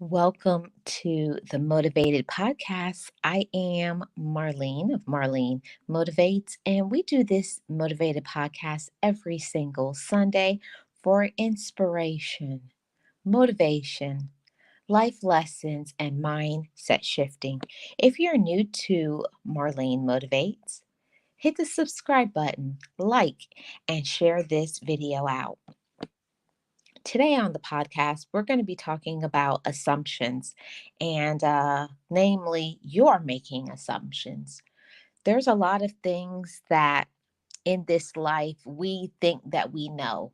Welcome to the Motivated Podcast. I am Marlene of Marlene Motivates, and we do this Motivated Podcast every single Sunday for inspiration, motivation, life lessons, and mindset shifting. If you're new to Marlene Motivates, hit the subscribe button, like, and share this video out. Today on the podcast, we're going to be talking about assumptions, and namely, you're making assumptions. There's a lot of things that in this life we think that we know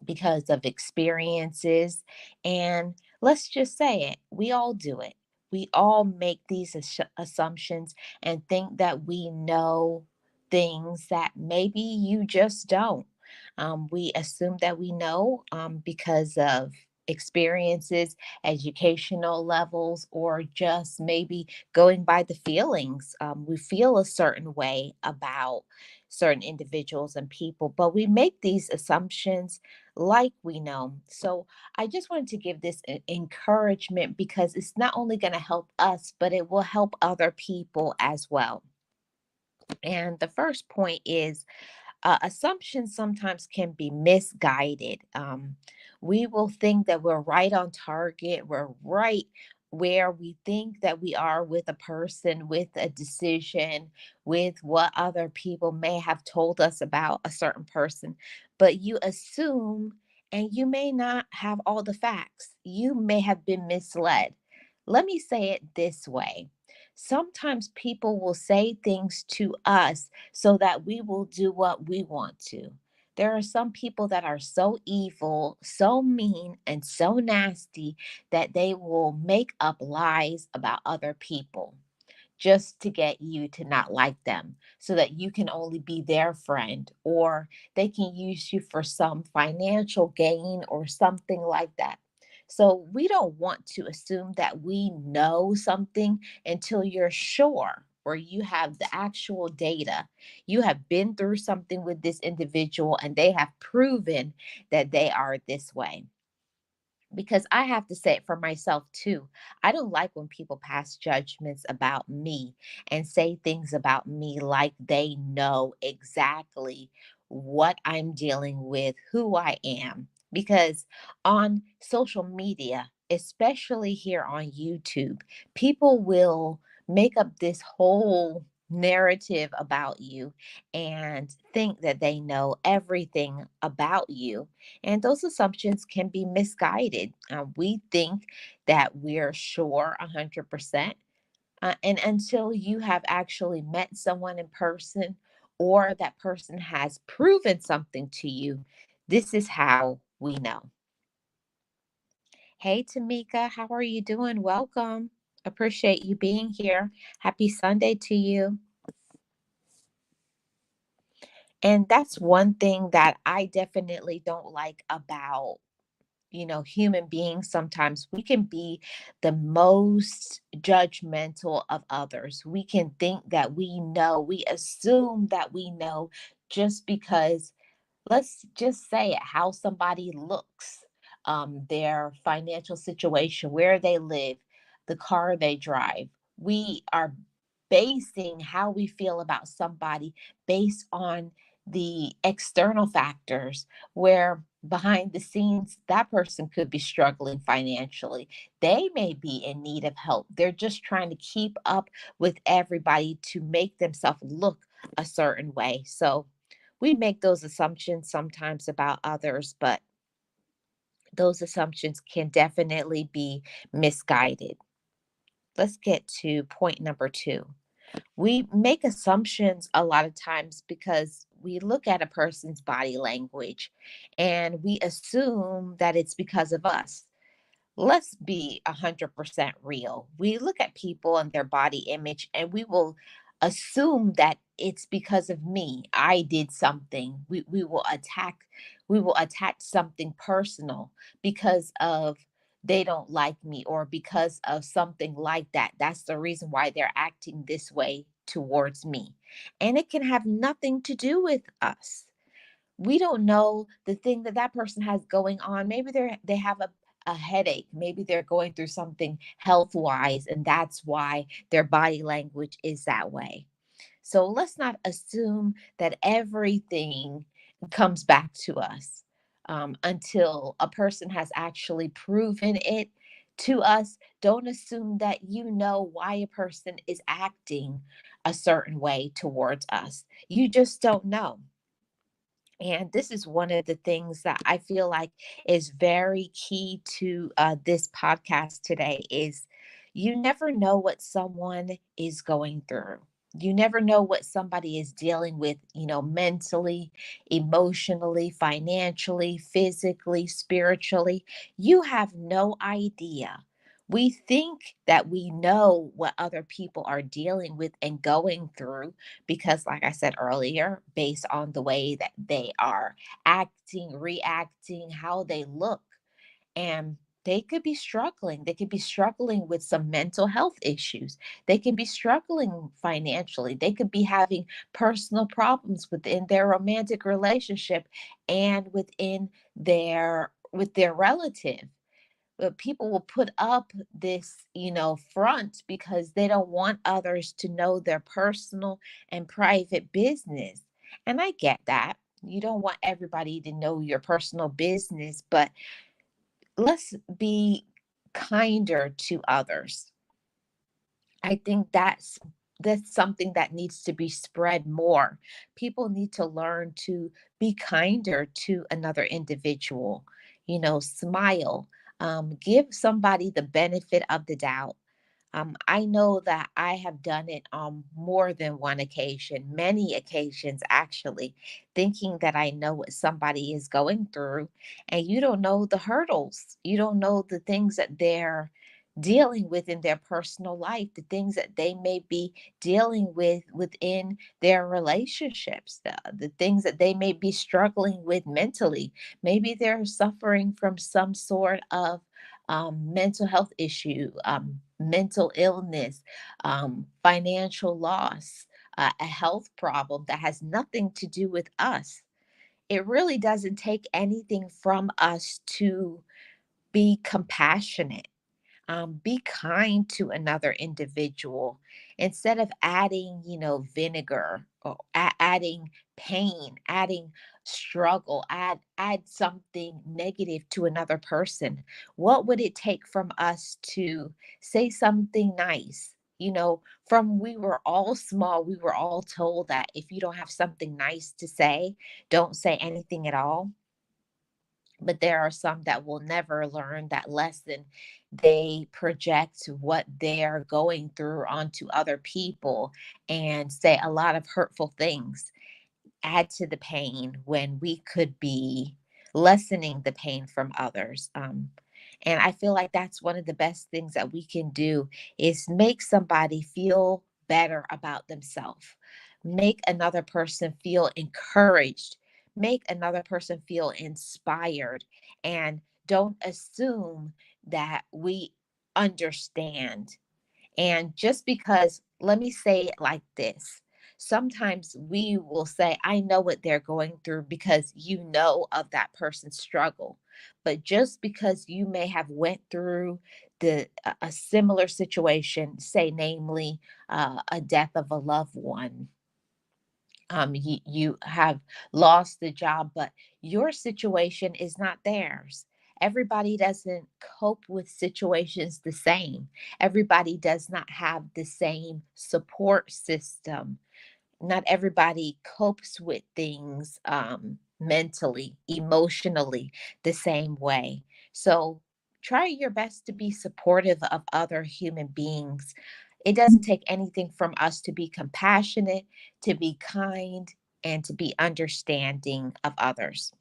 because of experiences. And let's just say it, we all do it. We all make these assumptions and think that we know things that maybe you just don't. We assume that we know because of experiences, educational levels, or just maybe going by the feelings. We feel a certain way about certain individuals and people, but we make these assumptions like we know. So I just wanted to give this encouragement because it's not only going to help us, but it will help other people as well. And the first point is assumptions sometimes can be misguided. We will think that we're right on target, we're right where we think that we are with a person, with a decision, with what other people may have told us about a certain person. But you assume, and you may not have all the facts. You may have been misled. Let me say it this way. Sometimes people will say things to us so that we will do what we want to. There are some people that are so evil, so mean, and so nasty that they will make up lies about other people just to get you to not like them so that you can only be their friend, or they can use you for some financial gain or something like that. So we don't want to assume that we know something until you're sure, or you have the actual data. You have been through something with this individual and they have proven that they are this way. Because I have to say it for myself too. I don't like when people pass judgments about me and say things about me like they know exactly what I'm dealing with, who I am. Because on social media, especially here on YouTube, people will make up this whole narrative about you and think that they know everything about you, and those assumptions can be misguided. We think that we're sure 100%. And until you have actually met someone in person or that person has proven something to you, this is how we know. Hey, Tamika, how are you doing? Welcome. Appreciate you being here. Happy Sunday to you. And that's one thing that I definitely don't like about human beings. Sometimes we can be the most judgmental of others. We can think that we know, we assume that we know just because, let's just say it, how somebody looks, their financial situation, where they live, the car they drive. We are basing how we feel about somebody based on the external factors, where behind the scenes that person could be struggling financially. They may be in need of help. They're just trying to keep up with everybody to make themselves look a certain way. So we make those assumptions sometimes about others, but those assumptions can definitely be misguided. Let's get to point number two. We make assumptions a lot of times because we look at a person's body language and we assume that it's because of us. Let's be 100% real. We look at people and their body image and we will assume that it's because of me. I did something. We will attack something personal because of they don't like me, or because of something like that. That's the reason why they're acting this way towards me. And it can have nothing to do with us. We don't know the thing that that person has going on. Maybe they have a headache. Maybe they're going through something health wise, and that's why their body language is that way. So let's not assume that everything comes back to us until a person has actually proven it to us. Don't assume that you know why a person is acting a certain way towards us. You just don't know. And this is one of the things that I feel like is very key to this podcast today is you never know what someone is going through. You never know what somebody is dealing with, mentally, emotionally, financially, physically, spiritually. You have no idea. We think that we know what other people are dealing with and going through because, like I said earlier, based on the way that they are acting, reacting, how they look, and they could be struggling. They could be struggling with some mental health issues. They could be struggling financially. They could be having personal problems within their romantic relationship and within their relative. But people will put up this, front because they don't want others to know their personal and private business. And I get that. You don't want everybody to know your personal business, but let's be kinder to others. I think that's something that needs to be spread more. People need to learn to be kinder to another individual. Smile, give somebody the benefit of the doubt. I know that I have done it on more than one occasion, many occasions actually, thinking that I know what somebody is going through, and you don't know the hurdles. You don't know the things that they're dealing with in their personal life, the things that they may be dealing with within their relationships, the things that they may be struggling with mentally. Maybe they're suffering from some sort of mental health issue, mental illness, financial loss, a health problem that has nothing to do with us. It really doesn't take anything from us to be compassionate. Be kind to another individual instead of adding, vinegar or adding pain, adding struggle, add something negative to another person. What would it take from us to say something nice? From we were all small, we were all told that if you don't have something nice to say, don't say anything at all. But there are some that will never learn that lesson. They project what they're going through onto other people and say a lot of hurtful things, add to the pain when we could be lessening the pain from others. And I feel like that's one of the best things that we can do is make somebody feel better about themselves, make another person feel encouraged, make another person feel inspired, and don't assume that we understand. And just because, let me say it like this. Sometimes we will say, I know what they're going through because you know of that person's struggle. But just because you may have went through a similar situation, say namely a death of a loved one, you have lost the job, but your situation is not theirs. Everybody doesn't cope with situations the same. Everybody does not have the same support system. Not everybody copes with things mentally, emotionally the same way. So try your best to be supportive of other human beings. It doesn't take anything from us to be compassionate, to be kind, and to be understanding of others.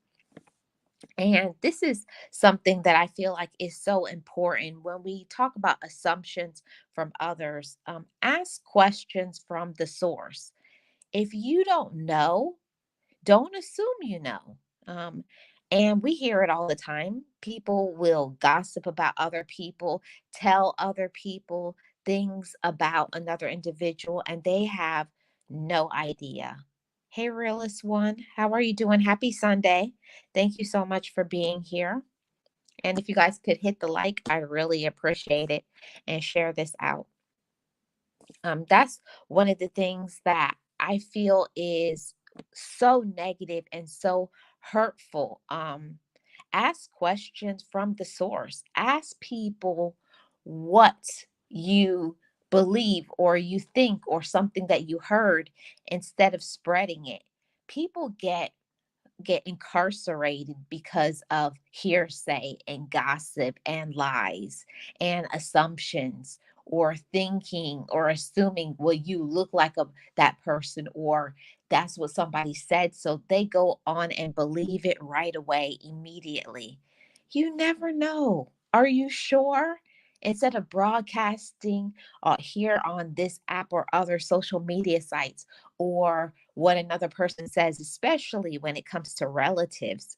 And this is something that I feel like is so important when we talk about assumptions from others. Ask questions from the source. If you don't know, don't assume you know. Um, and we hear it all the time. People will gossip about other people, tell other people things about another individual, and they have no idea. Hey, Realist One, how are you doing? Happy Sunday. Thank you so much for being here. And if you guys could hit the like, I really appreciate it, and share this out. That's one of the things that I feel is so negative and so hurtful. Ask questions from the source. Ask people what you believe or you think or something that you heard instead of spreading it. People get incarcerated because of hearsay and gossip and lies and assumptions, or thinking or assuming, well, you look like that person, or that's what somebody said, so they go on and believe it right away immediately. You never know. Are you sure? Instead of broadcasting here on this app or other social media sites, or what another person says, especially when it comes to relatives.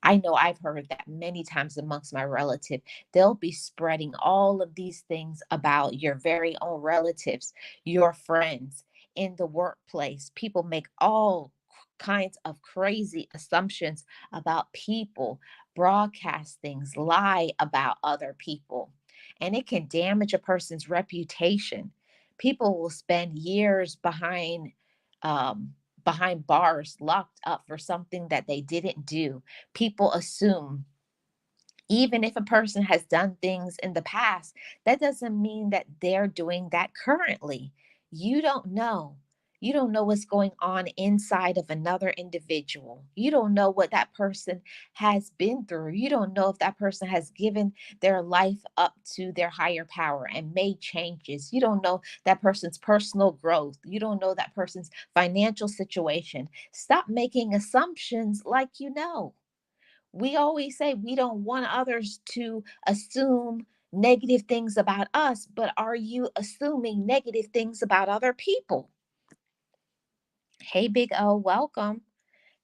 I know I've heard that many times amongst my relative. They'll be spreading all of these things about your very own relatives, your friends, in the workplace. People make all kinds of crazy assumptions about people, broadcast things, lie about other people, and it can damage a person's reputation. People will spend years um, behind bars, locked up for something that they didn't do. People assume, even if a person has done things in the past, that doesn't mean that they're doing that currently. You don't know. You don't know what's going on inside of another individual. You don't know what that person has been through. You don't know if that person has given their life up to their higher power and made changes. You don't know that person's personal growth. You don't know that person's financial situation. Stop making assumptions like you know. We always say we don't want others to assume negative things about us, but are you assuming negative things about other people? Hey, Big O, welcome.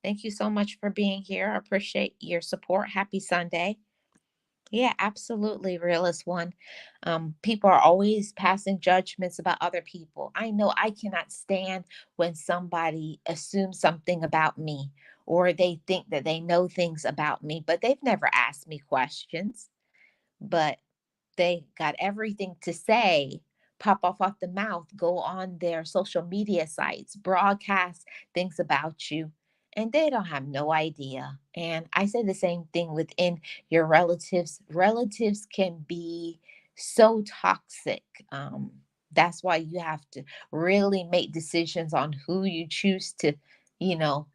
Thank you so much for being here. I appreciate your support. Happy Sunday. Yeah, absolutely, realist one. People are always passing judgments about other people. I know I cannot stand when somebody assumes something about me, or they think that they know things about me, but they've never asked me questions. But they got everything to say, pop off the mouth, go on their social media sites, broadcast things about you, and they don't have no idea. And I say the same thing within your relatives. Relatives can be so toxic. That's why you have to really make decisions on who you choose to, you know,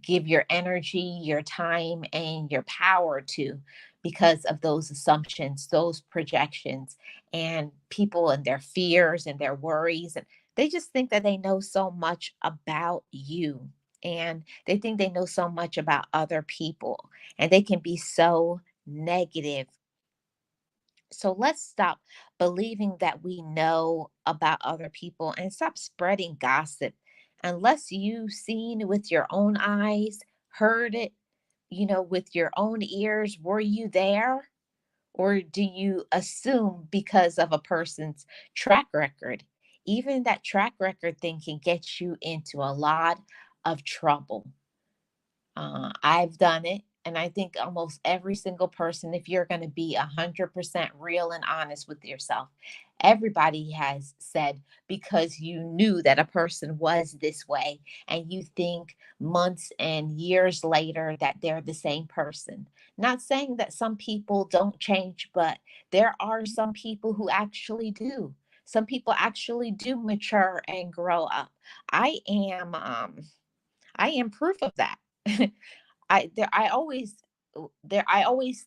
give your energy, your time, and your power to, because of those assumptions, those projections, and people and their fears and their worries. And they just think that they know so much about you. And they think they know so much about other people. And they can be so negative. So let's stop believing that we know about other people and stop spreading gossip. Unless you've seen with your own eyes, heard it, with your own ears, were you there? Or do you assume because of a person's track record? Even that track record thing can get you into a lot of trouble. I've done it. And I think almost every single person, if you're going to be 100% real and honest with yourself, everybody has said, because you knew that a person was this way, and you think months and years later that they're the same person. Not saying that some people don't change, but there are some people who actually do. Some people actually do mature and grow up. I am um I am proof of that. I always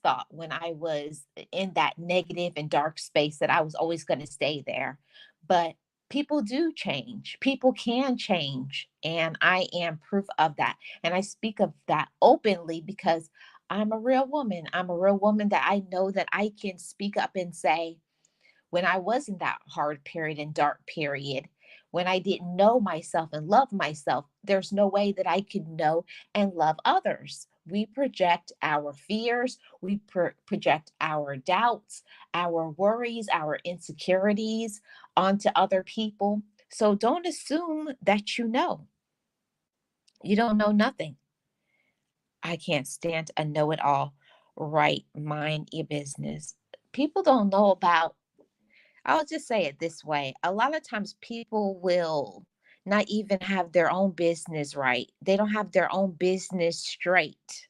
thought when I was in that negative and dark space that I was always going to stay there. But people do change. People can change, and I am proof of that. And I speak of that openly because I'm a real woman. I'm a real woman that I know that I can speak up and say, when I was in that hard period and dark period, when I didn't know myself and love myself, there's no way that I could know and love others. We project our fears, we project our doubts, our worries, our insecurities onto other people. So don't assume that you know. You don't know nothing. I can't stand a know it all. right, mind your business. People don't know about, I'll just say it this way. A lot of times people will not even have their own business right. They don't have their own business straight.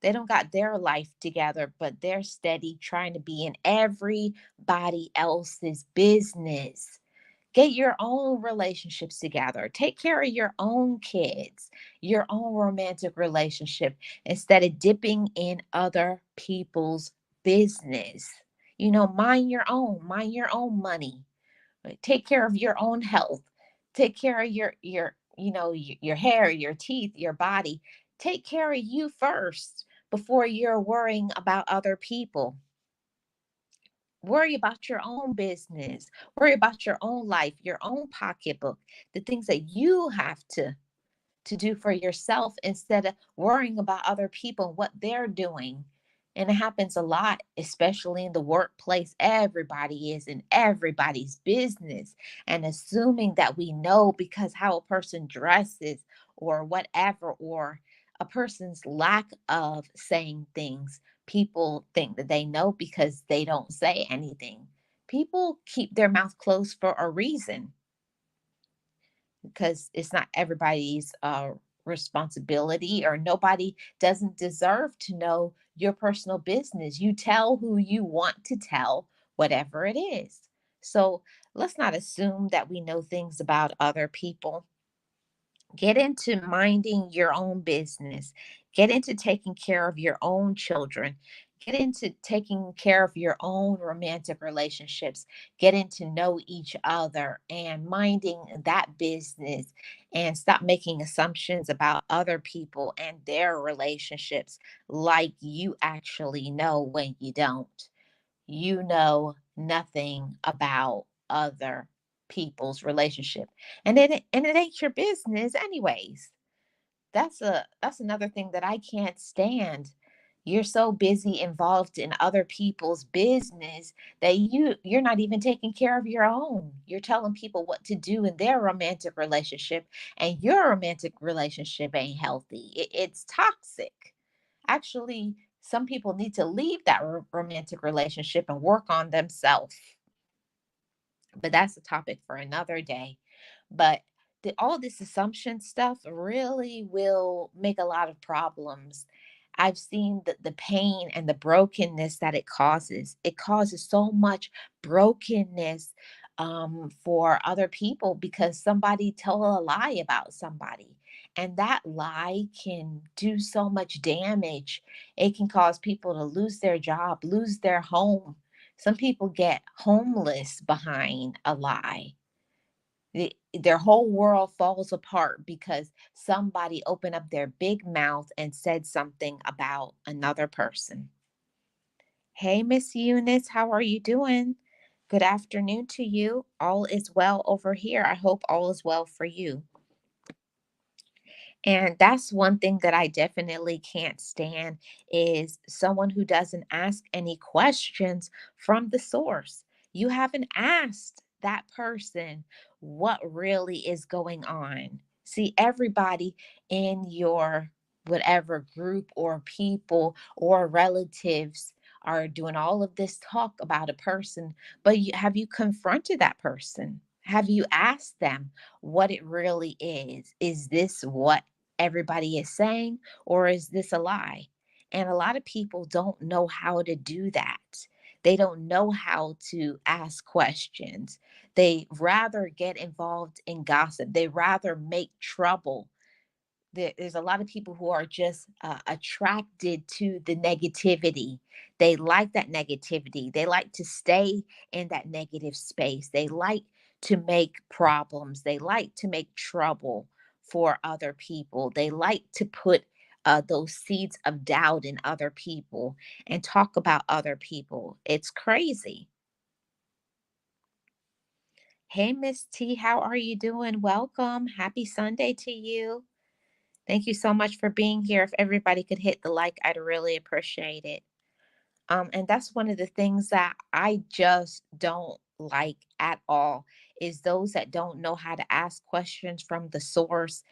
They don't got their life together, but they're steady trying to be in everybody else's business. Get your own relationships together. Take care of your own kids, your own romantic relationship, instead of dipping in other people's business. Mind your own money. Like, take care of your own health. Take care of your hair, your teeth, your body. Take care of you first before you're worrying about other people. Worry about your own business. Worry about your own life, your own pocketbook, the things that you have to do for yourself instead of worrying about other people and what they're doing. And it happens a lot, especially in the workplace. Everybody is in everybody's business and assuming that we know because how a person dresses or whatever, or a person's lack of saying things. People think that they know because they don't say anything. People keep their mouth closed for a reason, because it's not everybody's responsibility, or nobody doesn't deserve to know your personal business. You tell who you want to tell, whatever it is. So let's not assume that we know things about other people. Get into minding your own business. Get into taking care of your own children. Get into taking care of your own romantic relationships. Getting to know each other and minding that business, and stop making assumptions about other people and their relationships like you actually know when you don't. You know nothing about other people's relationship, and it ain't your business anyways. That's another thing that I can't stand. You're so busy involved in other people's business that you're not even taking care of your own. You're telling people what to do in their romantic relationship, and your romantic relationship ain't healthy. It's toxic. Actually, some people need to leave that romantic relationship and work on themselves. But that's a topic for another day. But all this assumption stuff really will make a lot of problems. I've seen the pain and the brokenness that it causes. It causes so much brokenness for other people because somebody told a lie about somebody. And that lie can do so much damage. It can cause people to lose their job, lose their home. Some people get homeless behind a lie. Their whole world falls apart because somebody opened up their big mouth and said something about another person. Hey, Miss Eunice, how are you doing? Good afternoon to you. All is well over here. I hope all is well for you. And that's one thing that I definitely can't stand, is someone who doesn't ask any questions from the source. You haven't asked that person what really is going on. See, everybody in your whatever group or people or relatives are doing all of this talk about a person, but have you confronted that person? Have you asked them what it really is? Is this what everybody is saying, or is this a lie? And a lot of people don't know how to do that. They don't know how to ask questions. They rather get involved in gossip. They rather make trouble. There's a lot of people who are just attracted to the negativity. They like that negativity. They like to stay in that negative space. They like to make problems. They like to make trouble for other people. They like to put those seeds of doubt in other people and talk about other people. It's crazy. Hey, Miss T, how are you doing? Welcome. Happy Sunday to you. Thank you so much for being here. If everybody could hit the like, I'd really appreciate it. And that's one of the things that I just don't like at all, is those that don't know how to ask questions from the source.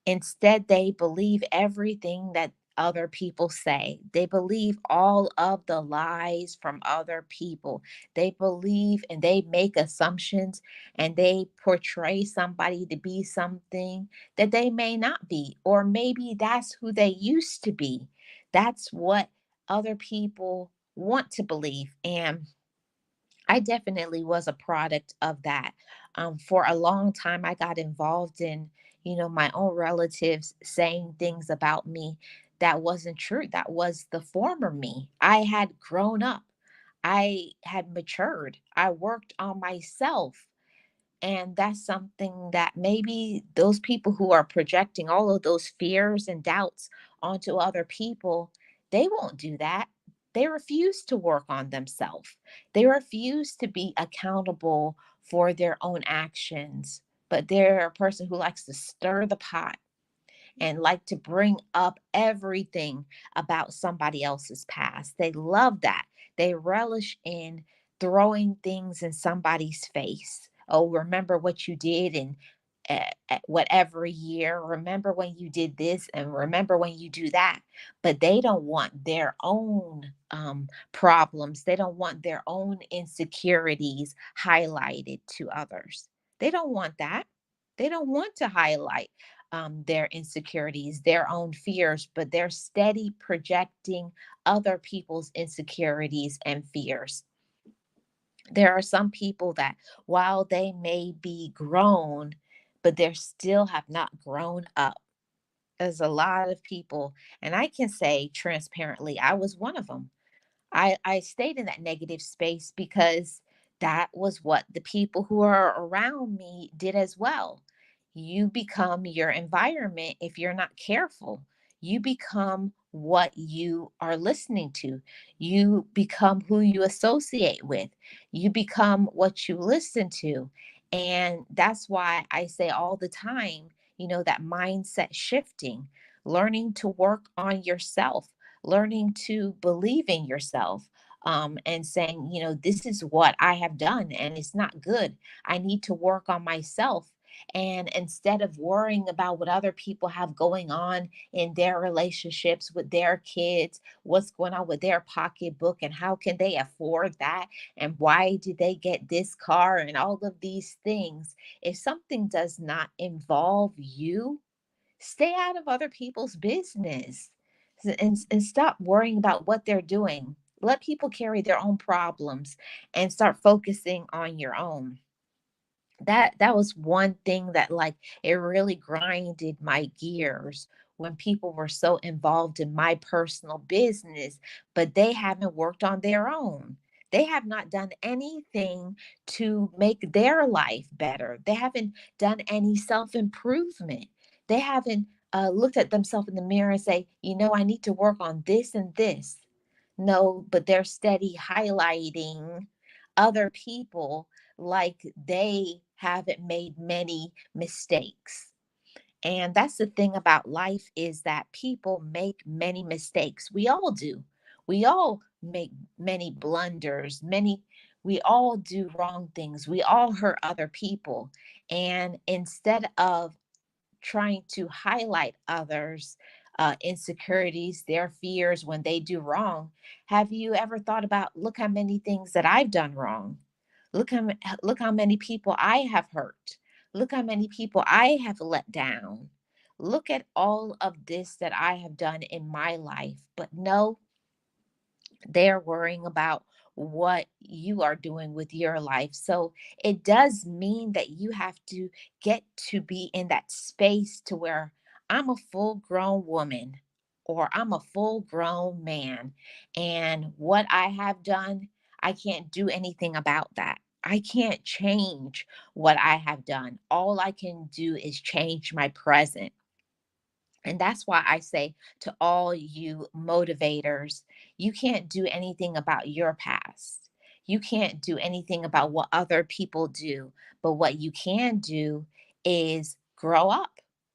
Instead, they believe everything that other people say. They believe all of the lies from other people. They believe and they make assumptions and they portray somebody to be something that they may not be, or maybe that's who they used to be. That's what other people want to believe. And I definitely was a product of that. For a long time, I got involved in, my own relatives saying things about me that wasn't true. That was the former me. I had grown up. I had matured. I worked on myself. And that's something that maybe those people who are projecting all of those fears and doubts onto other people, they won't do that. They refuse to work on themselves. They refuse to be accountable for their own actions. But they're a person who likes to stir the pot and like to bring up everything about somebody else's past. They love that. They relish in throwing things in somebody's face. Oh, remember what you did in whatever year. Remember when you did this and remember when you do that. But they don't want their own problems. They don't want their own insecurities highlighted to others. They don't want that. They don't want to highlight their insecurities, their own fears, but they're steady projecting other people's insecurities and fears. There are some people that, while they may be grown, but they still have not grown up. There's a lot of people, and I can say transparently, I was one of them. I stayed in that negative space because that was what the people who are around me did as well. You become your environment if you're not careful. You become what you are listening to. You become who you associate with. You become what you listen to. And that's why I say all the time, that mindset shifting, learning to work on yourself, learning to believe in yourself, and saying, this is what I have done and it's not good. I need to work on myself. And instead of worrying about what other people have going on in their relationships with their kids, what's going on with their pocketbook, and how can they afford that, and why did they get this car, and all of these things, if something does not involve you, stay out of other people's business and stop worrying about what they're doing. Let people carry their own problems and start focusing on your own. That was one thing that, like, it really grinded my gears when people were so involved in my personal business, but they haven't worked on their own. They have not done anything to make their life better. They haven't done any self improvement. They haven't looked at themselves in the mirror and say, I need to work on this and this. No, but they're steady highlighting other people like they haven't made many mistakes. And that's the thing about life, is that people make many mistakes. We all do. We all make many blunders, we all do wrong things. We all hurt other people. And instead of trying to highlight others' insecurities, their fears when they do wrong, have you ever thought about, look how many things that I've done wrong? Look how many people I have hurt. Look how many people I have let down. Look at all of this that I have done in my life. But no, they're worrying about what you are doing with your life. So it does mean that you have to get to be in that space to where I'm a full grown woman or I'm a full grown man. And what I have done, I can't do anything about that. I can't change what I have done. All I can do is change my present. And that's why I say to all you motivators, you can't do anything about your past. You can't do anything about what other people do. But what you can do is grow up.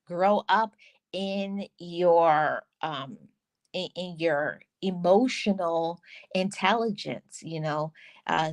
Grow up in your emotional intelligence.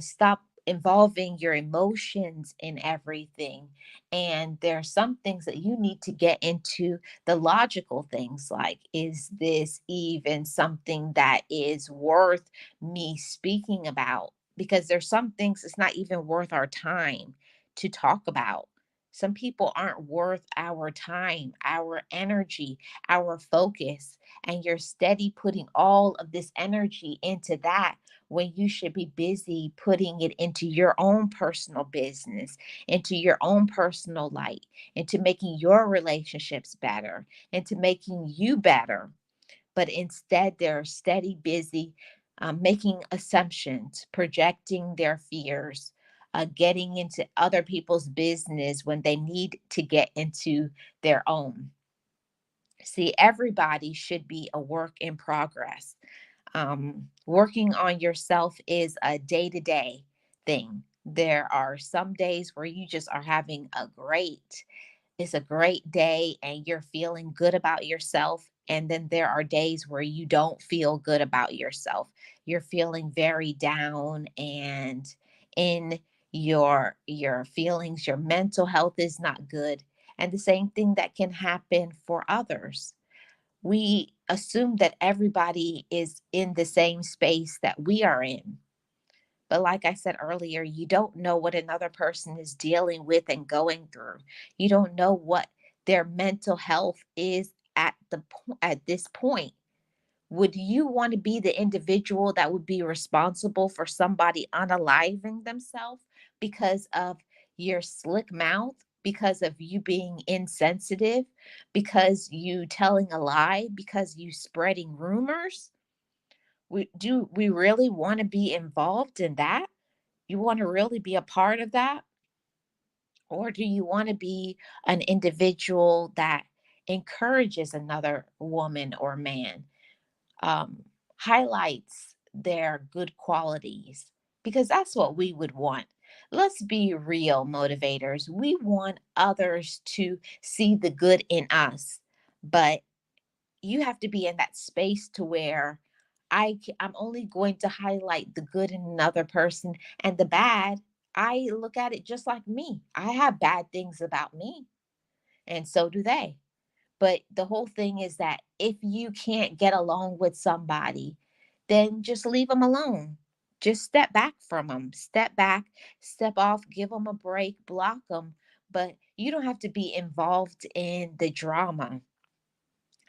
Stop involving your emotions in everything. And there are some things that you need to get into the logical things, like, is this even something that is worth me speaking about? Because there's some things it's not even worth our time to talk about. Some people aren't worth our time, our energy, our focus. And you're steady putting all of this energy into that when you should be busy putting it into your own personal business, into your own personal light, into making your relationships better, into making you better. But instead, they're steady busy making assumptions, projecting their fears, getting into other people's business when they need to get into their own. See, everybody should be a work in progress. Working on yourself is a day to day thing. There are some days where you just are having it's a great day and you're feeling good about yourself. And then there are days where you don't feel good about yourself. You're feeling very down and in your feelings, your mental health is not good. And the same thing that can happen for others. We assume that everybody is in the same space that we are in. But like I said earlier, you don't know what another person is dealing with and going through. You don't know what their mental health is at this point. Would you want to be the individual that would be responsible for somebody unaliving themselves because of your slick mouth, because of you being insensitive, because you telling a lie, because you spreading rumors? We really want to be involved in that? You want to really be a part of that? Or do you want to be an individual that encourages another woman or man, um, highlights their good qualities? Because that's what we would want. Let's be real motivators. We want others to see the good in us, but you have to be in that space to where I'm only going to highlight the good in another person, and the bad, I look at it just like me. I have bad things about me, and so do they. But the whole thing is that if you can't get along with somebody, then just leave them alone. Just step back from them. Step back, step off, give them a break, block them. But you don't have to be involved in the drama.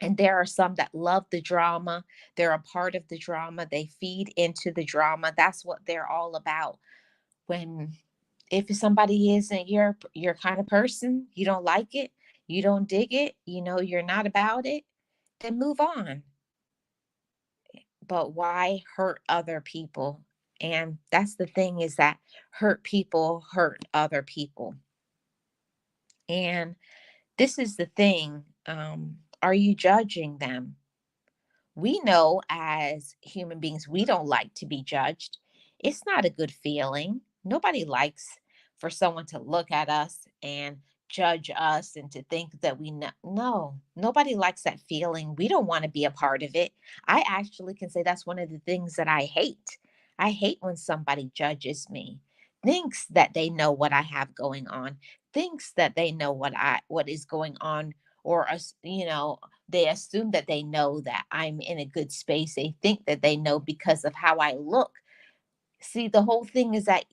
And there are some that love the drama. They're a part of the drama. They feed into the drama. That's what they're all about. When if somebody isn't your kind of person, you don't like it, you don't dig it, you're not about it, then move on. But why hurt other people? And that's the thing, is that hurt people hurt other people. And this is the thing. Are you judging them? We know as human beings, we don't like to be judged. It's not a good feeling. Nobody likes for someone to look at us and judge us and to think that we know. No, nobody likes that feeling. We don't want to be a part of it. I actually can say that's one of the things that I hate. I hate when somebody judges me, thinks that they know what I have going on, thinks that they know what is going on, or they assume that they know that I'm in a good space. They think that they know because of how I look. See, the whole thing is that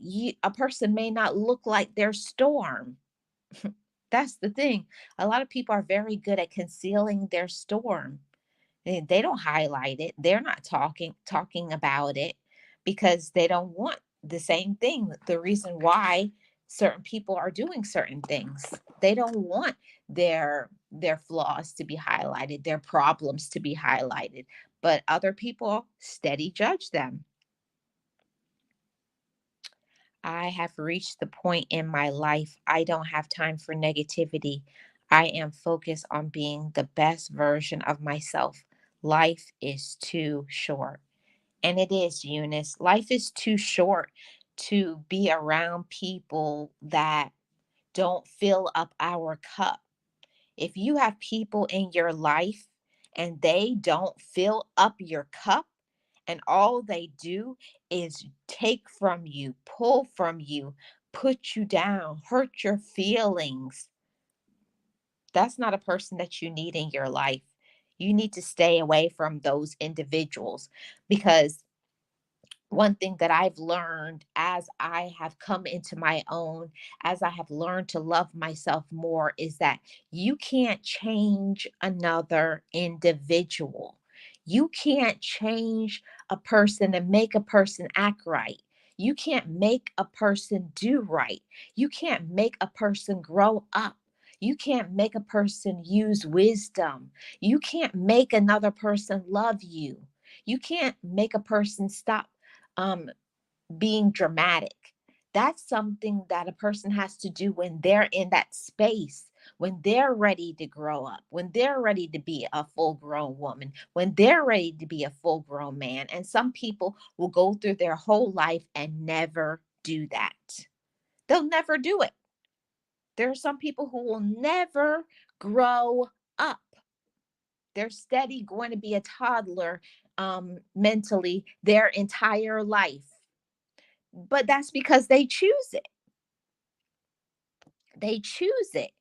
a person may not look like their storm. That's the thing. A lot of people are very good at concealing their storm. They don't highlight it. They're not talking about it because they don't want the same thing. The reason why certain people are doing certain things. They don't want their flaws to be highlighted, their problems to be highlighted, but other people steady judge them. I have reached the point in my life I don't have time for negativity. I am focused on being the best version of myself. Life is too short. And it is, Eunice. Life is too short to be around people that don't fill up our cup. If you have people in your life and they don't fill up your cup And all they do is take from you, pull from you, put you down, hurt your feelings. That's not a person that you need in your life. You need to stay away from those individuals, because one thing that I've learned as I have come into my own, as I have learned to love myself more, is that you can't change another individual. You can't change a person and make a person act right. You can't make a person do right. You can't make a person grow up. You can't make a person use wisdom. You can't make another person love you. You can't make a person stop um, being dramatic. That's something that a person has to do when they're in that space, when they're ready to grow up, when they're ready to be a full grown woman, when they're ready to be a full grown man. And some people will go through their whole life and never do that. They'll never do it. There are some people who will never grow up. They're steady going to be a toddler mentally their entire life, but that's because they choose it. They choose it.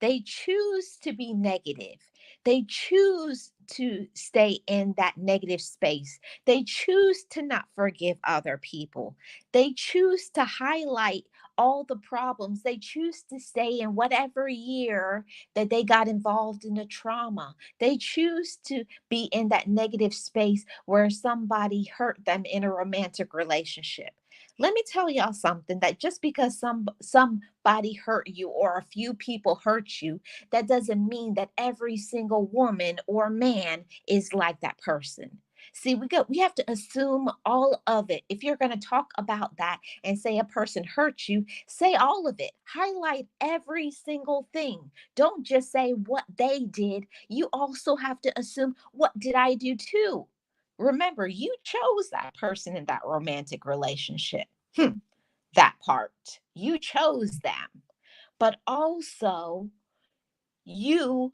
They choose to be negative. They choose to stay in that negative space. They choose to not forgive other people. They choose to highlight all the problems. They choose to stay in whatever year that they got involved in the trauma. They choose to be in that negative space where somebody hurt them in a romantic relationship. Let me tell y'all something, that just because somebody hurt you or a few people hurt you, that doesn't mean that every single woman or man is like that person. See, we have to assume all of it. If you're going to talk about that and say a person hurt you, say all of it. Highlight every single thing. Don't just say what they did. You also have to assume, what did I do too? Remember, you chose that person in that romantic relationship. That part. You chose them. But also, you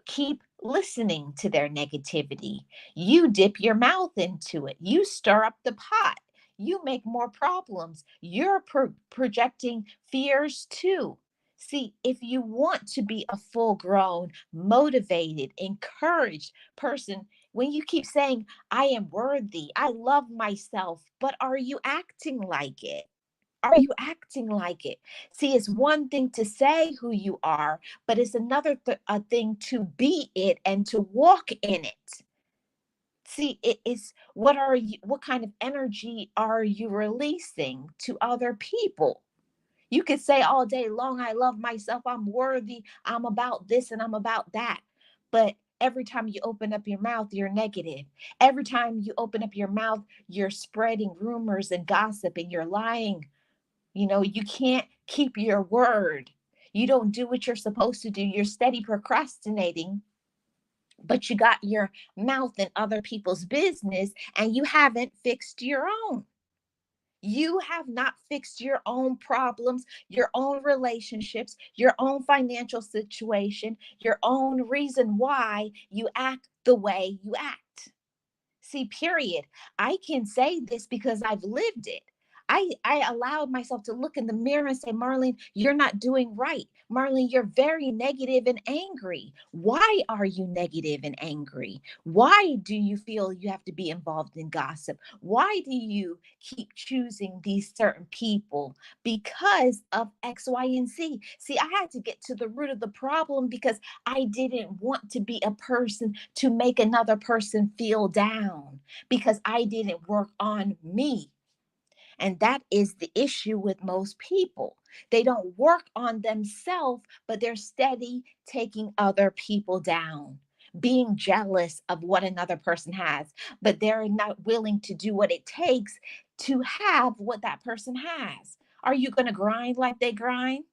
keep listening to their negativity. You dip your mouth into it. You stir up the pot. You make more problems. You're projecting fears too. See, if you want to be a full grown, motivated, encouraged person, when you keep saying, I am worthy, I love myself, but are you acting like it? Are you acting like it? See, it's one thing to say who you are, but it's another a thing to be it and to walk in it. See, it is, what kind of energy are you releasing to other people? You could say all day long, I love myself, I'm worthy, I'm about this and I'm about that. But every time you open up your mouth, you're negative. Every time you open up your mouth, you're spreading rumors and gossip and you're lying. You can't keep your word. You don't do what you're supposed to do. You're steady procrastinating, but you got your mouth in other people's business and you haven't fixed your own. You have not fixed your own problems, your own relationships, your own financial situation, your own reason why you act the way you act. See, period. I can say this because I've lived it. I allowed myself to look in the mirror and say, Marlene, you're not doing right. Marlene, you're very negative and angry. Why are you negative and angry? Why do you feel you have to be involved in gossip? Why do you keep choosing these certain people? Because of X, Y, and Z. See, I had to get to the root of the problem because I didn't want to be a person to make another person feel down, because I didn't work on me. And that is the issue with most people. They don't work on themselves, but they're steady taking other people down, being jealous of what another person has, but they're not willing to do what it takes to have what that person has. Are you going to grind like they grind?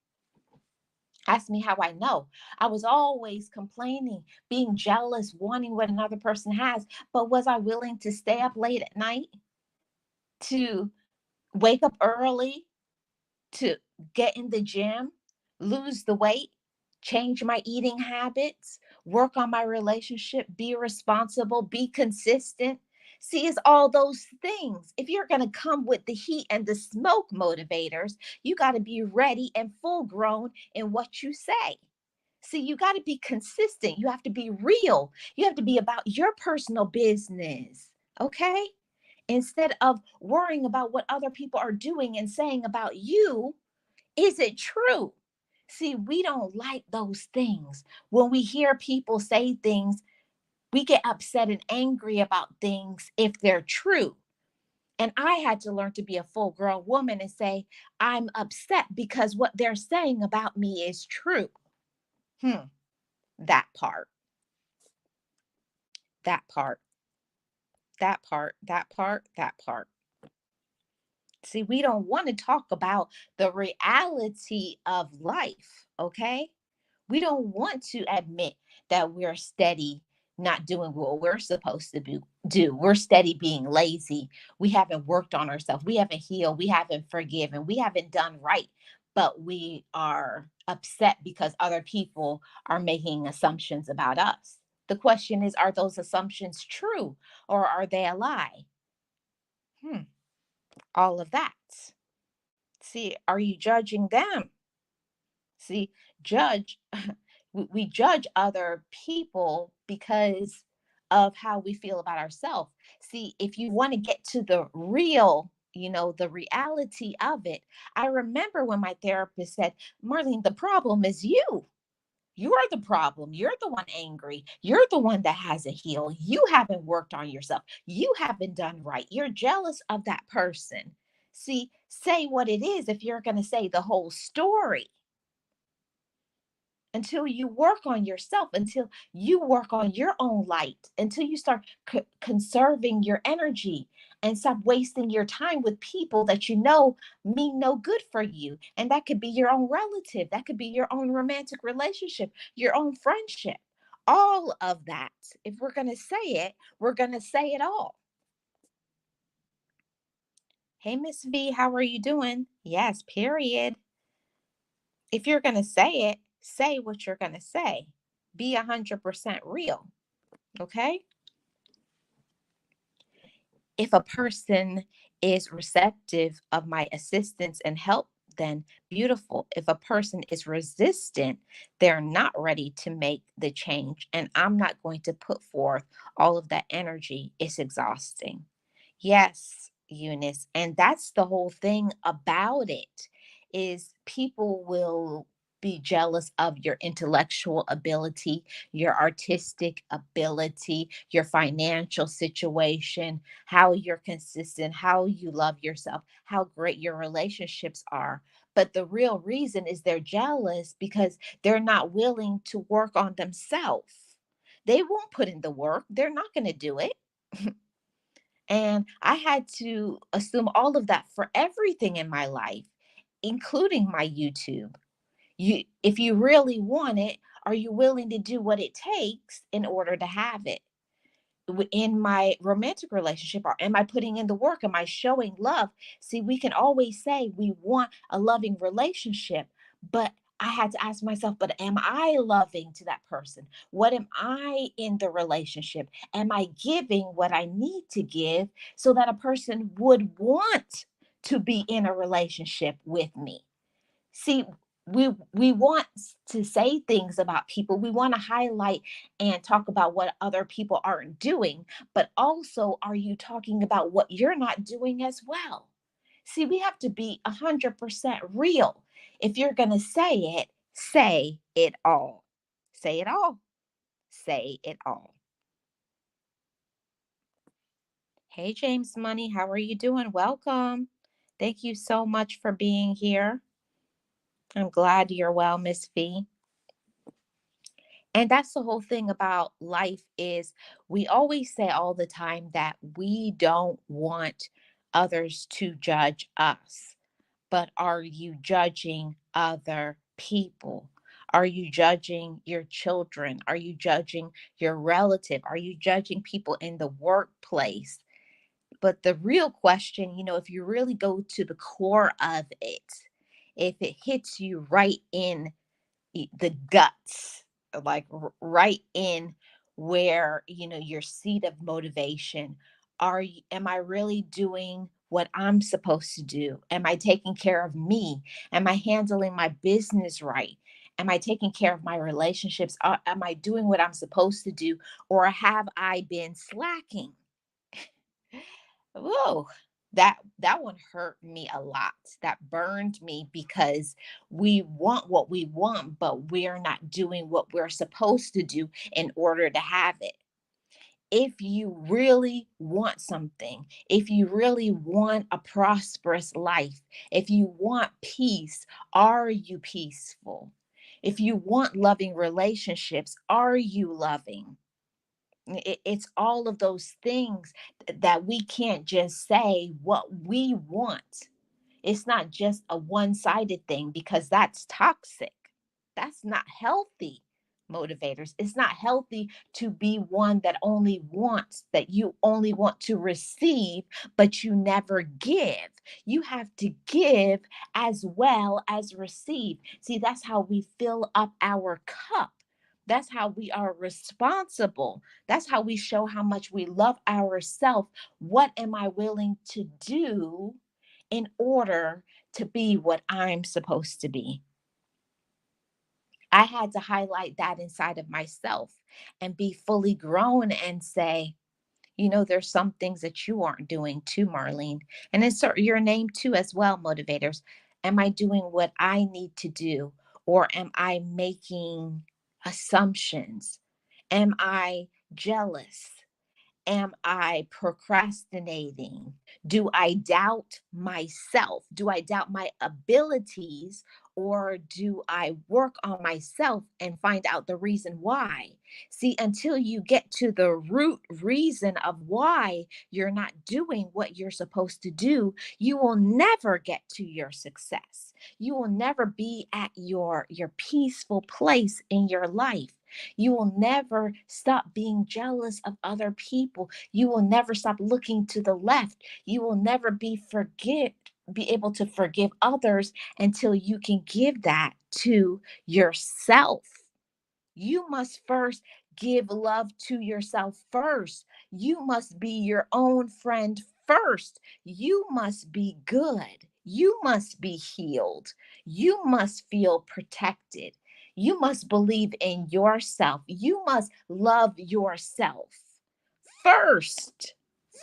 Ask me how I know. I was always complaining, being jealous, wanting what another person has. But was I willing to stay up late at night, to wake up early, to get in the gym, lose the weight, change my eating habits, work on my relationship, be responsible, be consistent? See, it's all those things. If you're going to come with the heat and the smoke motivators, you got to be ready and full grown in what you say. See, you got to be consistent. You have to be real. You have to be about your personal business. Okay? Instead of worrying about what other people are doing and saying about you, is it true? See, we don't like those things. When we hear people say things, we get upset and angry about things if they're true. And I had to learn to be a full grown woman and say, I'm upset because what they're saying about me is true. Hmm, that part, that part, that part, that part, that part. See, we don't want to talk about the reality of life, okay? We don't want to admit that we're steady not doing what we're supposed to do. We're steady being lazy. We haven't worked on ourselves. We haven't healed. We haven't forgiven. We haven't done right. But we are upset because other people are making assumptions about us. The question is, are those assumptions true or are they a lie? Hmm, all of that. See, are you judging them? See, judge, we judge other people because of how we feel about ourselves. See, if you want to get to the real, the reality of it, I remember when my therapist said, Marlene, the problem is you. You are the problem. You're the one angry. You're the one that hasn't healed. You haven't worked on yourself. You haven't done right. You're jealous of that person. See, say what it is if you're going to say the whole story until you work on yourself, until you work on your own light, until you start conserving your energy and stop wasting your time with people that you know mean no good for you. And that could be your own relative, that could be your own romantic relationship, your own friendship, all of that. If we're going to say it, we're going to say it all. Hey, Miss V, how are you doing? Yes, period. If you're going to say what you're going to say. Be 100% real. Okay. If a person is receptive of my assistance and help, then beautiful. If a person is resistant, they're not ready to make the change. And I'm not going to put forth all of that energy. It's exhausting. Yes, Eunice. And that's the whole thing about it is people will be jealous of your intellectual ability, your artistic ability, your financial situation, how you're consistent, how you love yourself, how great your relationships are. But the real reason is they're jealous because they're not willing to work on themselves. They won't put in the work, they're not going to do it. And I had to assume all of that for everything in my life, including my YouTube. If you really want it, are you willing to do what it takes in order to have it? In my romantic relationship, or am I putting in the work? Am I showing love? See, we can always say we want a loving relationship, but I had to ask myself, but am I loving to that person? What am I in the relationship? Am I giving what I need to give so that a person would want to be in a relationship with me? See, we want to say things about people. We want to highlight and talk about what other people aren't doing, but also are you talking about what you're not doing as well? See, we have to be 100% real. If you're going to say it all. Say it all. Say it all. Hey, James Money, how are you doing? Welcome. Thank you so much for being here. I'm glad you're well, Miss Fee. And that's the whole thing about life is we always say all the time that we don't want others to judge us. But are you judging other people? Are you judging your children? Are you judging your relative? Are you judging people in the workplace? But the real question, if you really go to the core of it, if it hits you right in the guts, like right in where, your seat of motivation, Am I really doing what I'm supposed to do? Am I taking care of me? Am I handling my business right? Am I taking care of my relationships? Am I doing what I'm supposed to do? Or have I been slacking? Whoa, that one hurt me a lot. That burned me because we want what we want, but we're not doing what we're supposed to do in order to have it. If you really want something, if you really want a prosperous life, if you want peace, are you peaceful? If you want loving relationships, are you loving? It's all of those things that we can't just say what we want. It's not just a one-sided thing because that's toxic. That's not healthy, motivators. It's not healthy to be one that only wants, that you only want to receive, but you never give. You have to give as well as receive. See, that's how we fill up our cup. That's how we are responsible. That's how we show how much we love ourselves. What am I willing to do in order to be what I'm supposed to be? I had to highlight that inside of myself and be fully grown and say, there's some things that you aren't doing too, Marlene. And insert your name too as well, motivators. Am I doing what I need to do? Or am I making assumptions? Am I jealous? Am I procrastinating? Do I doubt myself? Do I doubt my abilities? Or do I work on myself and find out the reason why? See, until you get to the root reason of why you're not doing what you're supposed to do, you will never get to your success. You will never be at your peaceful place in your life. You will never stop being jealous of other people. You will never stop looking to the left. You will never be able to forgive others until you can give that to yourself. You must first give love to yourself first. You must be your own friend first. You must be good. You must be healed. You must feel protected. You must believe in yourself. You must love yourself first.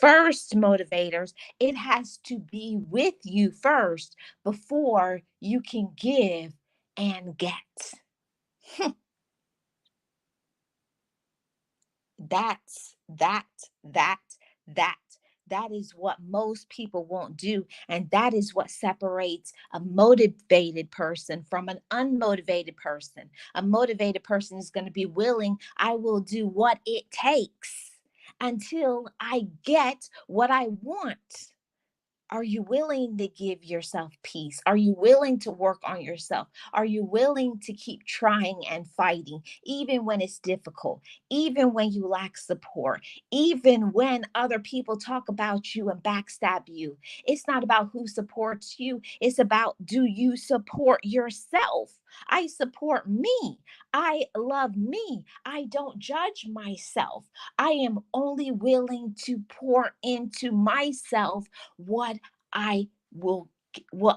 First, motivators, it has to be with you first before you can give and get. That's that that that is what most people won't do, and that is what separates a motivated person from an unmotivated person. A motivated person is going to be willing, I will do what it takes until I get what I want. Are you willing to give yourself peace? Are you willing to work on yourself? Are you willing to keep trying and fighting, even when it's difficult, even when you lack support, even when other people talk about you and backstab you? It's not about who supports you, it's about, do you support yourself? I support me. I love me. I don't judge myself. I am only willing to pour into myself what I will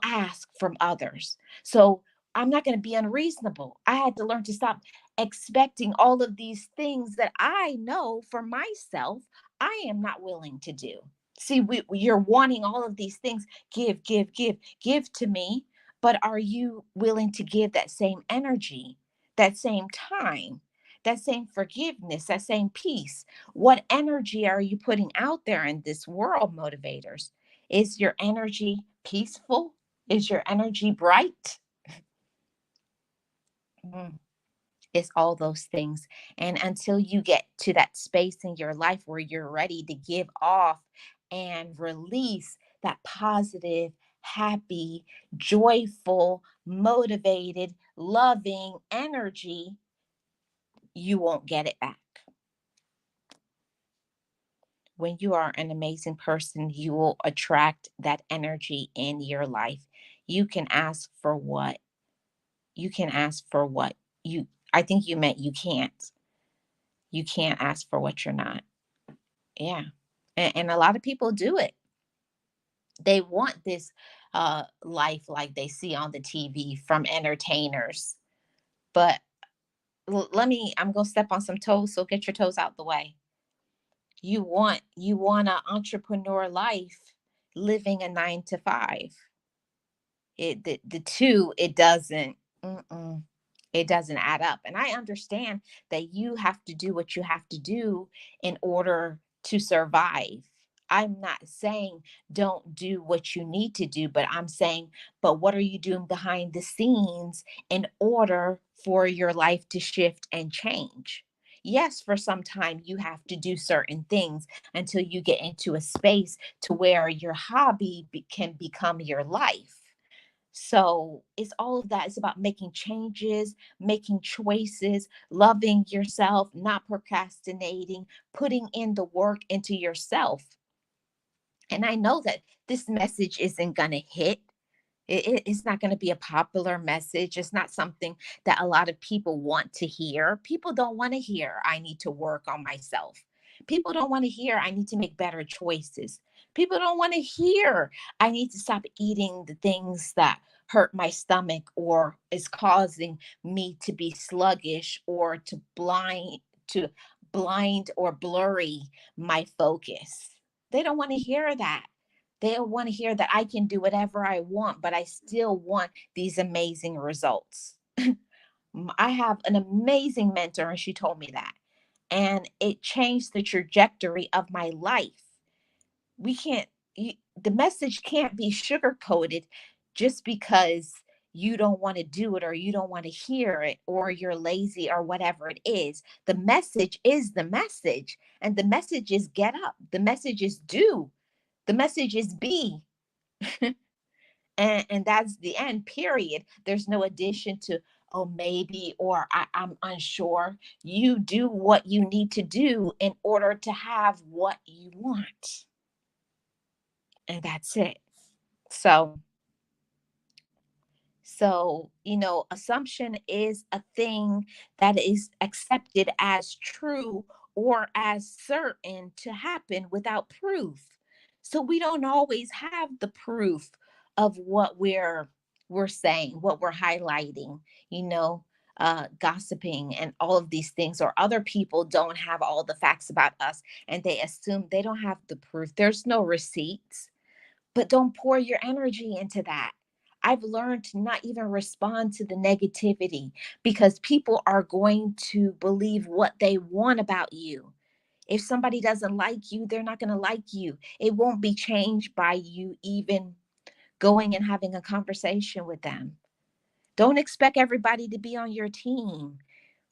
ask from others. So I'm not going to be unreasonable. I had to learn to stop expecting all of these things that I know for myself I am not willing to do. See, you're wanting all of these things. Give to me. But are you willing to give that same energy, that same time, that same forgiveness, that same peace? What energy are you putting out there in this world, motivators? Is your energy peaceful? Is your energy bright? Mm, it's all those things. And until you get to that space in your life where you're ready to give off and release that positive, happy, joyful, motivated, loving energy, you won't get it back. When you are an amazing person, you will attract that energy in your life. You can ask for what you can ask for what you I think you meant you can't. You can't ask for what you're not. Yeah. And a lot of people do it. They want this life like they see on the TV from entertainers. But I'm going to step on some toes, so get your toes out the way. You want an entrepreneur life living a 9 to 5. The two, it doesn't add up. And I understand that you have to do what you have to do in order to survive. I'm not saying don't do what you need to do, but I'm saying, but what are you doing behind the scenes in order for your life to shift and change? Yes, for some time you have to do certain things until you get into a space to where your hobby can become your life. So it's all of that. It's about making changes, making choices, loving yourself, not procrastinating, putting in the work into yourself. And I know that this message isn't going to hit. It's not going to be a popular message. It's not something that a lot of people want to hear. People don't want to hear, I need to work on myself. People don't want to hear, I need to make better choices. People don't want to hear, I need to stop eating the things that hurt my stomach or is causing me to be sluggish or to blind or blurry my focus. They don't want to hear that. They want to hear that I can do whatever I want, but I still want these amazing results. I have an amazing mentor, and she told me that. And it changed the trajectory of my life. We can't, the message can't be sugar coated just because you don't want to do it or you don't want to hear it or you're lazy or whatever it is. The message is the message. And the message is get up. The message is do. The message is be. And that's the end, period. There's no addition to, oh, maybe, or I'm unsure. You do what you need to do in order to have what you want. And that's it. So, assumption is a thing that is accepted as true or as certain to happen without proof. So we don't always have the proof of what we're saying, what we're highlighting, you know, gossiping and all of these things, or other people don't have all the facts about us and they assume they don't have the proof. There's no receipts, but don't pour your energy into that. I've learned to not even respond to the negativity because people are going to believe what they want about you. If somebody doesn't like you, they're not going to like you. It won't be changed by you even going and having a conversation with them. Don't expect everybody to be on your team.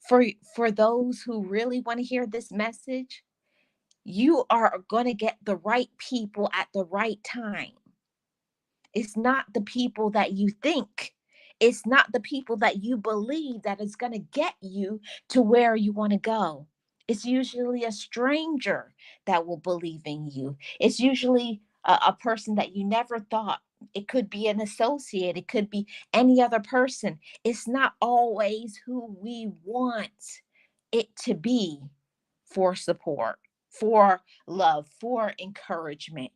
For those who really want to hear this message, you are going to get the right people at the right time. It's not the people that you think. It's not the people that you believe that is going to get you to where you want to go. It's usually a stranger that will believe in you. It's usually a person that you never thought. It could be an associate, it could be any other person. It's not always who we want it to be for support, for love, for encouragement.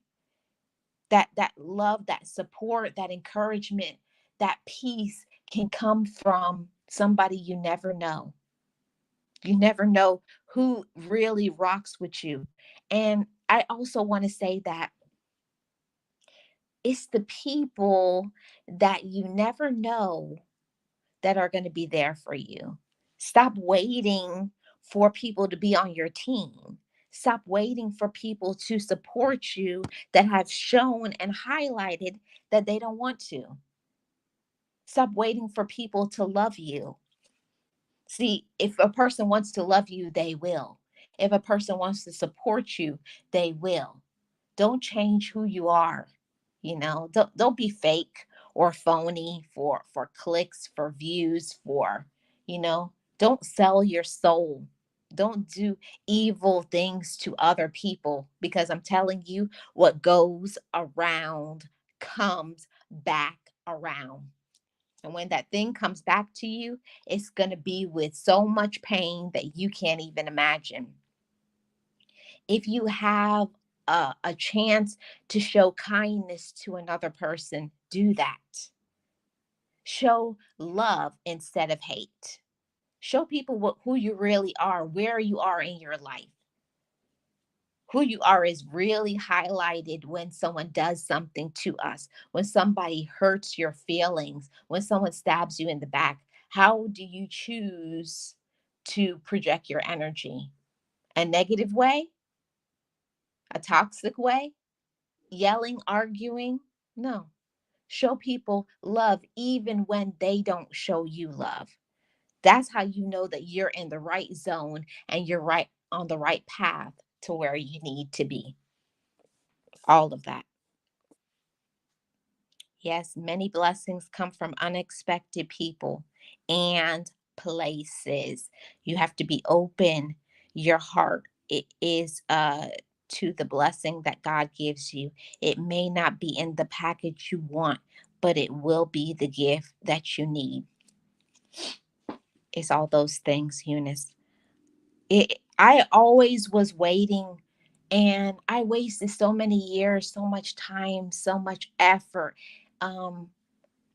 That love, that support, that encouragement, that peace can come from somebody you never know. You never know who really rocks with you. And I also want to say that it's the people that you never know that are going to be there for you. Stop waiting for people to be on your team. Stop waiting for people to support you that have shown and highlighted that they don't want to. Stop waiting for people to love you. See, if a person wants to love you, they will. If a person wants to support you, they will. Don't change who you are. Don't be fake or phony for clicks, for views, you know, don't sell your soul. Don't do evil things to other people, because I'm telling you, what goes around comes back around. And when that thing comes back to you, it's going to be with so much pain that you can't even imagine. If you have a chance to show kindness to another person, do that. Show love instead of hate. Show people who you really are, where you are in your life. Who you are is really highlighted when someone does something to us, when somebody hurts your feelings, when someone stabs you in the back. How do you choose to project your energy? A negative way? A toxic way? Yelling, arguing? No. Show people love even when they don't show you love. That's how you know that you're in the right zone and you're right on the right path to where you need to be. All of that. Yes, many blessings come from unexpected people and places. You have to be open. Your heart it is to the blessing that God gives you. It may not be in the package you want, but it will be the gift that you need. It's all those things, Eunice. I always was waiting, and I wasted so many years, so much time, so much effort. Um,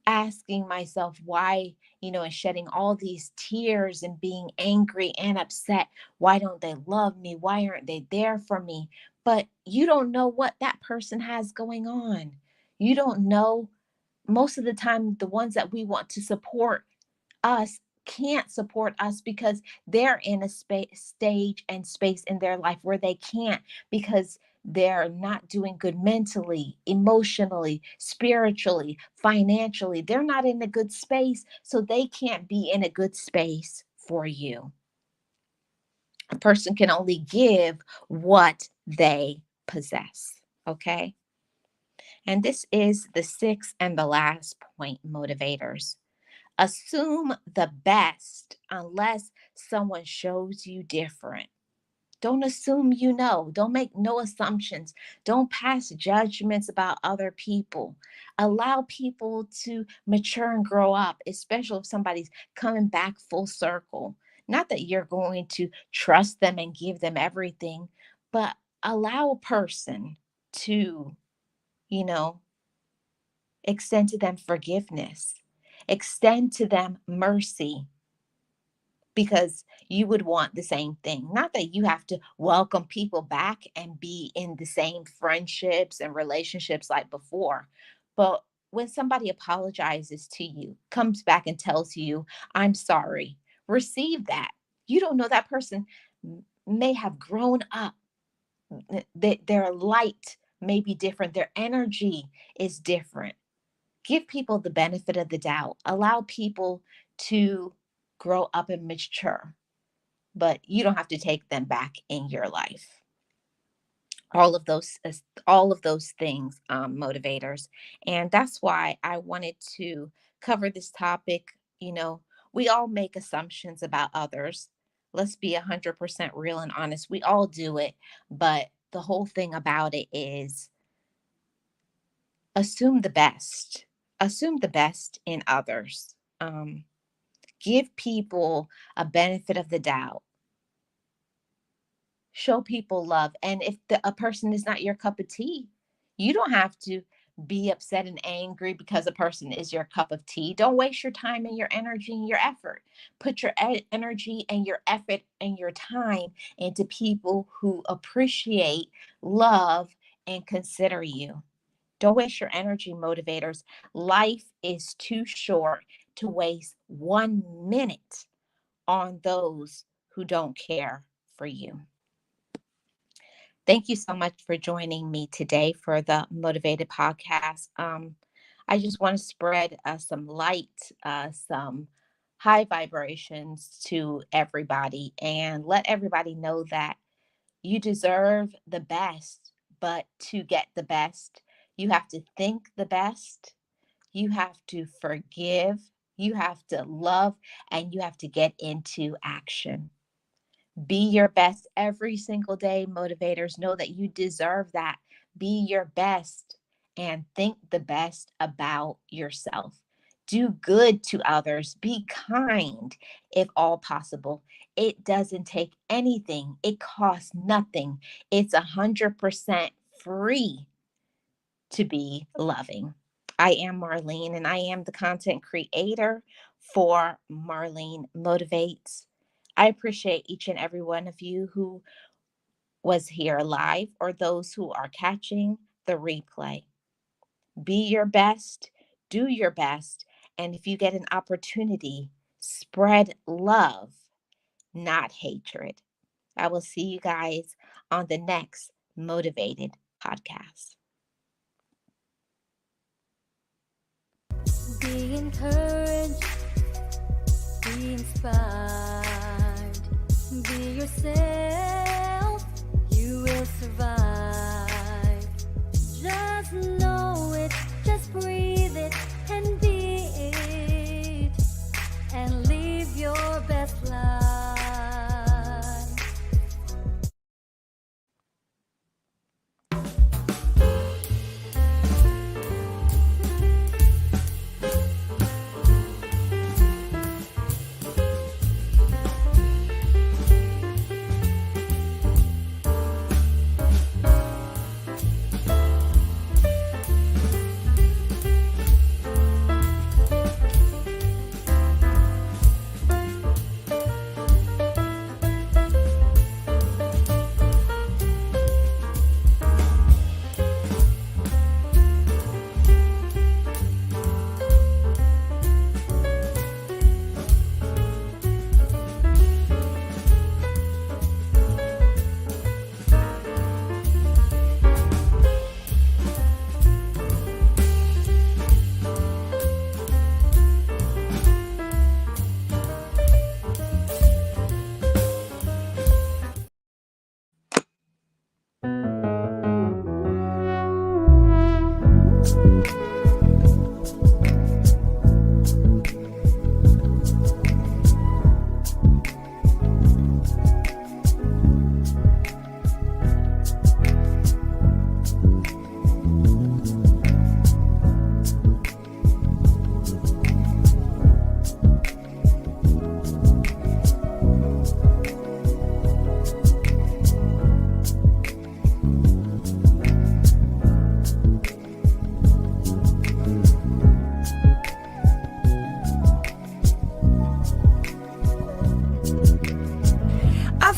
Asking myself why, and shedding all these tears and being angry and upset. Why don't they love me? Why aren't they there for me? But you don't know what that person has going on. You don't know. Most of the time, the ones that we want to support us can't support us because they're in a stage and space in their life where they can't, because they're not doing good mentally, emotionally, spiritually, financially. They're not in a good space, so they can't be in a good space for you. A person can only give what they possess. Okay. And this is the sixth and the last point, motivators. Assume the best unless someone shows you different. Don't assume you know. Don't make no assumptions. Don't pass judgments about other people. Allow people to mature and grow up, especially if somebody's coming back full circle. Not that you're going to trust them and give them everything, but allow a person to, you know, extend to them forgiveness, extend to them mercy, because you would want the same thing. Not that you have to welcome people back and be in the same friendships and relationships like before, but when somebody apologizes to you, comes back and tells you, I'm sorry, receive that. You don't know, that person may have grown up. Their light may be different, their energy is different. Give people the benefit of the doubt. Allow people to grow up and mature, but you don't have to take them back in your life. All of those things, motivators, and that's why I wanted to cover this topic. We all make assumptions about others. Let's be 100% real and honest. We all do it, but the whole thing about it is assume the best. Assume the best in others. Give people a benefit of the doubt. Show people love. And if a person is not your cup of tea, you don't have to be upset and angry because a person is your cup of tea. Don't waste your time and your energy and your effort. Put your energy and your effort and your time into people who appreciate, love, and consider you. Don't waste your energy, motivators. Life is too short to waste 1 minute on those who don't care for you. Thank you so much for joining me today for the Motivated Podcast. I just want to spread some light, some high vibrations to everybody, and let everybody know that you deserve the best. But to get the best, you have to think the best, you have to forgive, you have to love, and you have to get into action. Be your best every single day, motivators. Know that you deserve that. Be your best and think the best about yourself. Do good to others. Be kind if all possible. It doesn't take anything, it costs nothing. It's 100% free to be loving. I am Marlene, and I am the content creator for Marlene Motivates. I appreciate each and every one of you who was here live or those who are catching the replay. Be your best, do your best, and if you get an opportunity, spread love, not hatred. I will see you guys on the next Motivated podcast. Be encouraged, be inspired, be yourself, you will survive. Just know it, just breathe it, and be it, and live your best life.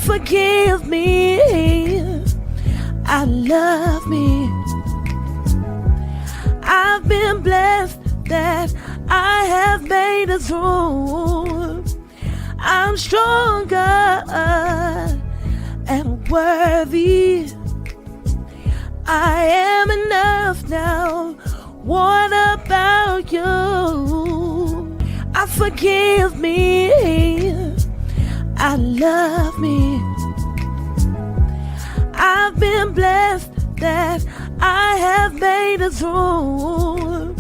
Forgive me, I love me. I've been blessed that I have made it through. I'm stronger and worthy. I am enough now. What about you? Forgive me, I love me. I've been blessed that I have made it through.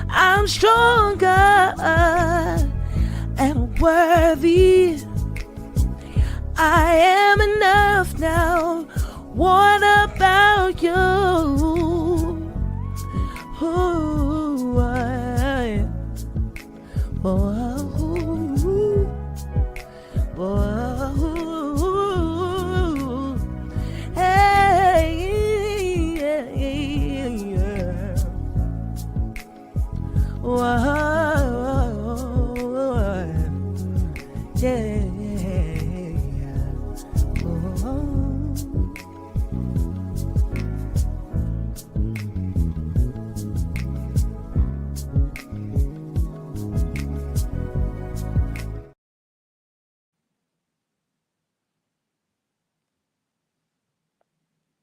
I'm stronger and worthy. I am enough now. What about you? Ooh, hey, yeah.